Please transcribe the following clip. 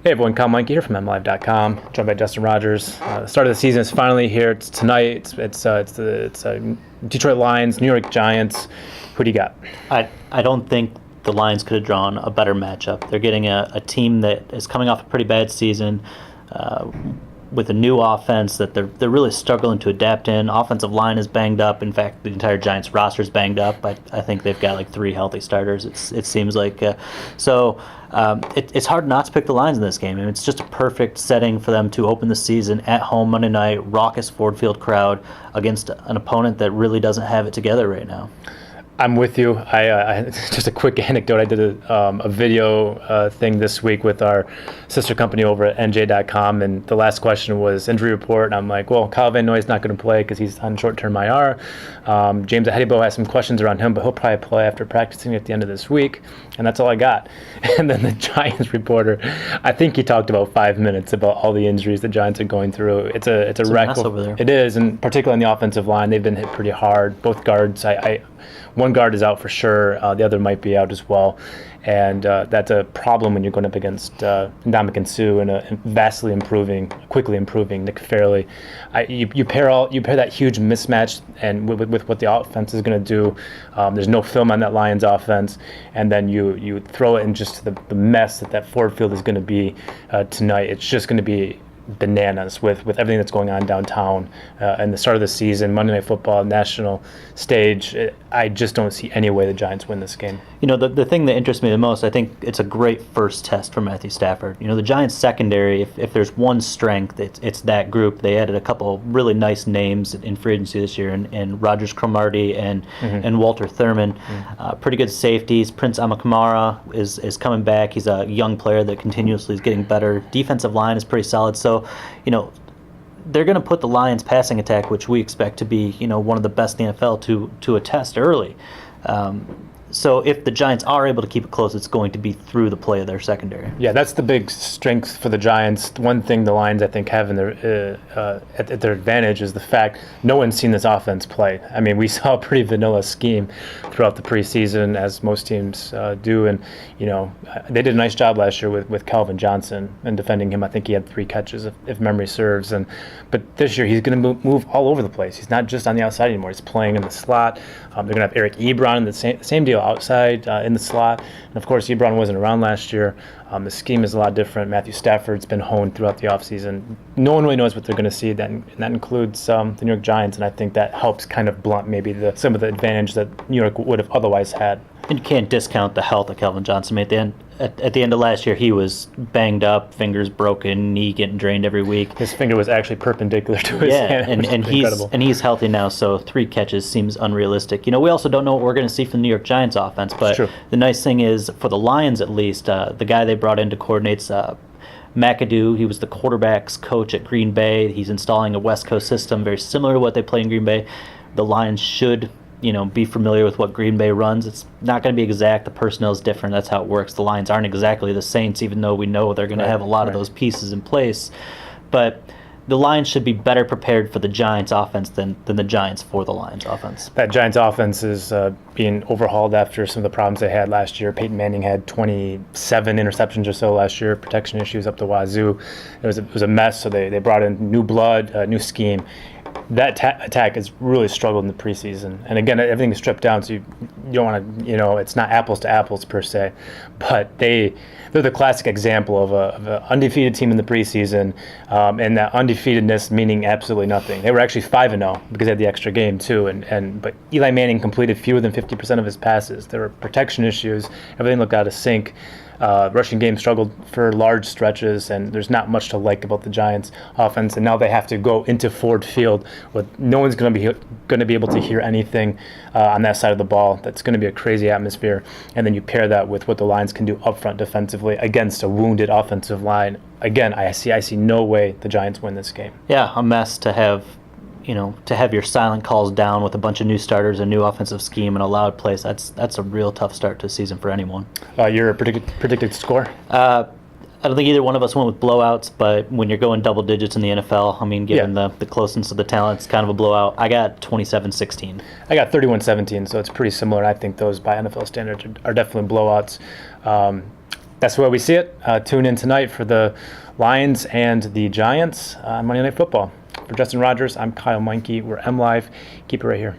Hey everyone, Kyle Meinke here from MLive.com, joined by Justin Rogers. The start of the season is finally here. It's tonight. It's Detroit Lions, New York Giants. Who do you got? I don't think the Lions could have drawn a better matchup. They're getting a team that is coming off a pretty bad season with a new offense that they're really struggling to adapt in. Offensive line is banged up. In fact, the entire Giants roster is banged up. I think they've got like 3 healthy starters. It seems like it's hard not to pick the Lions in this game. And it's just a perfect setting for them to open the season at home Monday night, raucous Ford Field crowd against an opponent that really doesn't have it together right now. I'm with you. I just a quick anecdote. I did a video thing this week with our sister company over at NJ.com, and the last question was injury report. And I'm like, well, Kyle Van Noy's not going to play because he's on short-term IR. James Ahedibo has some questions around him, but he'll probably play after practicing at the end of this week. And that's all I got. And then the Giants reporter, I think he talked about 5 minutes about all the injuries the Giants are going through. It's a wreck over there. It is, and particularly on the offensive line, they've been hit pretty hard. Both guards, one guard is out for sure. The other might be out as well. And that's a problem when you're going up against Ndamukong Suh and a quickly improving Nick Fairley. You pair that huge mismatch and with what the offense is going to do. There's no film on that Lions offense, and then you throw it in just the mess that Ford Field is going to be tonight. It's just going to be bananas with everything that's going on downtown and the start of the season, Monday Night Football, national stage. I just don't see any way the Giants win this game. You know, the thing that interests me the most, I think it's a great first test for Matthew Stafford. You know, the Giants secondary, if there's one strength, it's that group. They added a couple really nice names in free agency this year, and Rogers Cromartie and Walter Thurman. Pretty good safeties. Prince Amakamara is coming back. He's a young player that continuously is getting better. Defensive line is pretty solid. So, you know, they're going to put the Lions passing attack, which we expect to be, you know, one of the best in the NFL, to a test early. So if the Giants are able to keep it close, it's going to be through the play of their secondary. Yeah, that's the big strength for the Giants. One thing the Lions, I think, have in their at their advantage is the fact no one's seen this offense play. I mean, we saw a pretty vanilla scheme throughout the preseason, as most teams do. And, you know, they did a nice job last year with Calvin Johnson and defending him. I think he had 3 catches, if memory serves. But this year he's going to move all over the place. He's not just on the outside anymore. He's playing in the slot. They're going to have Eric Ebron in the same deal outside in the slot. And, of course, Ebron wasn't around last year. The scheme is a lot different. Matthew Stafford's been honed throughout the offseason. No one really knows what they're going to see, and that includes the New York Giants, and I think that helps kind of blunt maybe some of the advantage that New York would have otherwise had. And you can't discount the health of Calvin Johnson. At the end of last year, he was banged up, fingers broken, knee getting drained every week. His finger was actually perpendicular to his hand. And he's healthy now, so 3 catches seems unrealistic. You know, we also don't know what we're going to see from the New York Giants offense, but the nice thing is, for the Lions at least, the guy they brought in to coordinate McAdoo. He was the quarterback's coach at Green Bay. He's installing a West Coast system very similar to what they play in Green Bay. The Lions should, you know, be familiar with what Green Bay runs. It's not going to be exact. The personnel is different. That's how it works. The Lions aren't exactly the Saints, even though we know they're going to have a lot of those pieces in place. But the Lions should be better prepared for the Giants offense than the Giants for the Lions offense. That Giants offense is being overhauled after some of the problems they had last year. Peyton Manning had 27 interceptions or so last year, protection issues up the wazoo. It was a mess, so they brought in new blood, new scheme. That attack has really struggled in the preseason. And again, everything is stripped down, so you don't want to, you know, it's not apples to apples per se. But they're the classic example of an undefeated team in the preseason, and that undefeatedness meaning absolutely nothing. They were actually 5-0 because they had the extra game too. But Eli Manning completed fewer than 50% of his passes. There were protection issues. Everything looked out of sync. Rushing game struggled for large stretches, and there's not much to like about the Giants' offense. And now they have to go into Ford Field with no one's going to be able to hear anything on that side of the ball. That's going to be a crazy atmosphere. And then you pair that with what the Lions can do up front defensively against a wounded offensive line. Again, I see no way the Giants win this game. Yeah, a mess to have. You know, to have your silent calls down with a bunch of new starters, a new offensive scheme, and a loud place, that's a real tough start to the season for anyone. Your predicted score? I don't think either one of us went with blowouts, but when you're going double digits in the NFL, I mean, given the closeness of the talent, it's kind of a blowout. I got 27-16. I got 31-17, so it's pretty similar. I think those, by NFL standards, are definitely blowouts. That's the way we see it. Tune in tonight for the Lions and the Giants on Monday Night Football. For Justin Rogers, I'm Kyle Meinke. We're MLive. Keep it right here.